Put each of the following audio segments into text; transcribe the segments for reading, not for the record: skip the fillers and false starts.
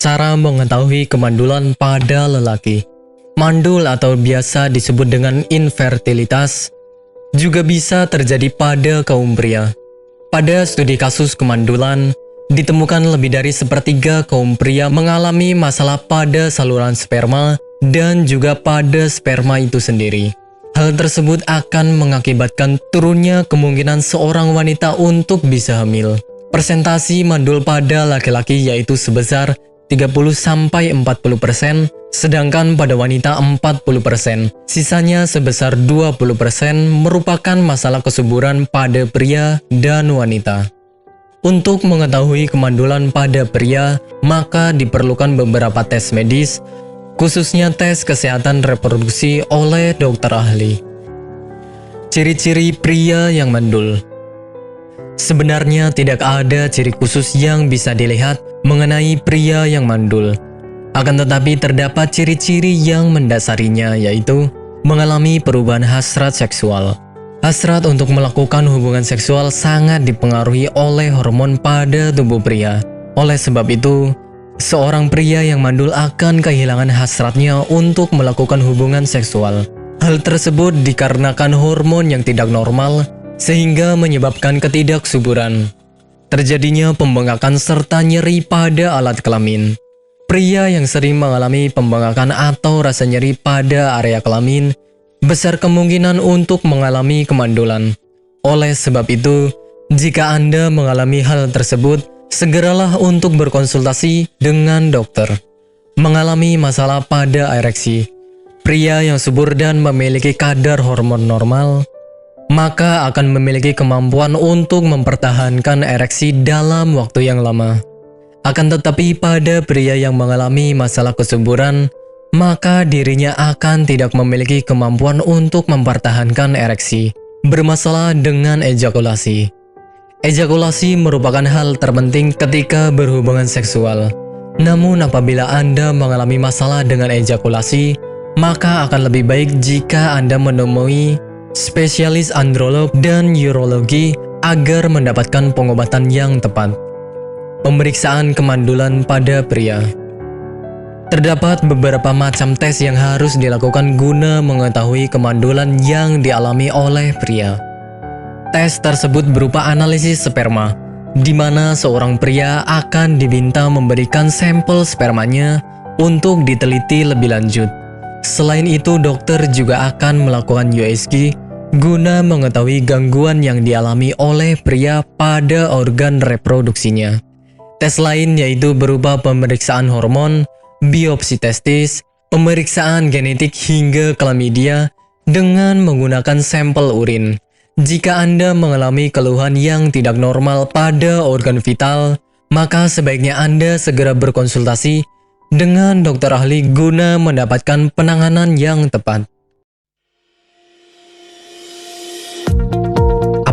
Cara mengetahui kemandulan pada lelaki. Mandul atau biasa disebut dengan infertilitas juga bisa terjadi pada kaum pria. Pada studi kasus kemandulan, ditemukan lebih dari sepertiga kaum pria mengalami masalah pada saluran sperma dan juga pada sperma itu sendiri. Hal tersebut akan mengakibatkan turunnya kemungkinan seorang wanita untuk bisa hamil. Persentasi mandul pada laki-laki yaitu sebesar 30-40%, sedangkan pada wanita 40%. Sisanya sebesar 20% merupakan masalah kesuburan pada pria dan wanita. Untuk mengetahui kemandulan pada pria, maka diperlukan beberapa tes medis, khususnya tes kesehatan reproduksi oleh dokter ahli. Ciri-ciri pria yang mandul. Sebenarnya tidak ada ciri khusus yang bisa dilihat mengenai pria yang mandul. Akan tetapi terdapat ciri-ciri yang mendasarinya, yaitu mengalami perubahan hasrat seksual. Hasrat untuk melakukan hubungan seksual sangat dipengaruhi oleh hormon pada tubuh pria. Oleh sebab itu, seorang pria yang mandul akan kehilangan hasratnya untuk melakukan hubungan seksual. Hal tersebut dikarenakan hormon yang tidak normal, sehingga menyebabkan ketidaksuburan. Terjadinya pembengkakan serta nyeri pada alat kelamin. Pria yang sering mengalami pembengkakan atau rasa nyeri pada area kelamin besar kemungkinan untuk mengalami kemandulan. Oleh sebab itu, jika Anda mengalami hal tersebut, segeralah untuk berkonsultasi dengan dokter. Mengalami masalah pada ereksi. Pria yang subur dan memiliki kadar hormon normal, maka akan memiliki kemampuan untuk mempertahankan ereksi dalam waktu yang lama. Akan tetapi pada pria yang mengalami masalah kesuburan, maka dirinya akan tidak memiliki kemampuan untuk mempertahankan ereksi. Bermasalah dengan ejakulasi. Ejakulasi merupakan hal terpenting ketika berhubungan seksual. Namun apabila Anda mengalami masalah dengan ejakulasi, maka akan lebih baik jika Anda menemui spesialis androlog dan urologi agar mendapatkan pengobatan yang tepat. Pemeriksaan kemandulan pada pria. Terdapat beberapa macam tes yang harus dilakukan guna mengetahui kemandulan yang dialami oleh pria. Tes tersebut berupa analisis sperma, di mana seorang pria akan diminta memberikan sampel spermanya untuk diteliti lebih lanjut. Selain itu, dokter juga akan melakukan USG guna mengetahui gangguan yang dialami oleh pria pada organ reproduksinya. Tes lain yaitu berupa pemeriksaan hormon, biopsi testis, pemeriksaan genetik hingga klamidia dengan menggunakan sampel urin. Jika Anda mengalami keluhan yang tidak normal pada organ vital, maka sebaiknya Anda segera berkonsultasi dengan dokter ahli guna mendapatkan penanganan yang tepat.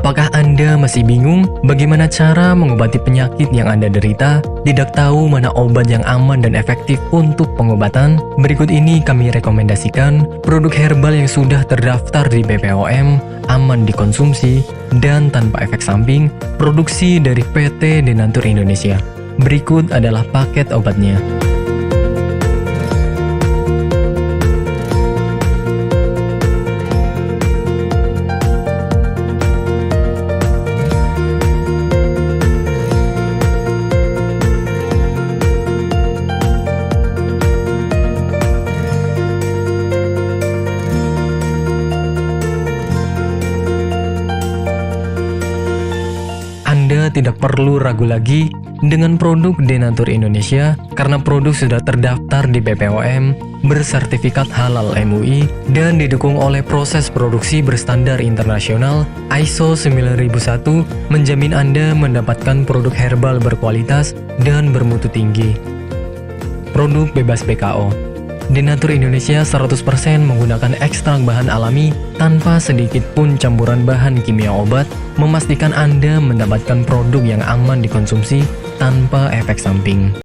Apakah Anda masih bingung bagaimana cara mengobati penyakit yang Anda derita? Tidak tahu mana obat yang aman dan efektif untuk pengobatan? Berikut ini kami rekomendasikan produk herbal yang sudah terdaftar di BPOM, aman dikonsumsi, dan tanpa efek samping, produksi dari PT Denatur Indonesia. Berikut adalah paket obatnya. Anda tidak perlu ragu lagi dengan produk Denatur Indonesia karena produk sudah terdaftar di BPOM, bersertifikat halal MUI, dan didukung oleh proses produksi berstandar internasional ISO 9001, menjamin Anda mendapatkan produk herbal berkualitas dan bermutu tinggi. Produk bebas BKO. Denatur Indonesia 100% menggunakan ekstrak bahan alami tanpa sedikit pun campuran bahan kimia obat, memastikan Anda mendapatkan produk yang aman dikonsumsi tanpa efek samping.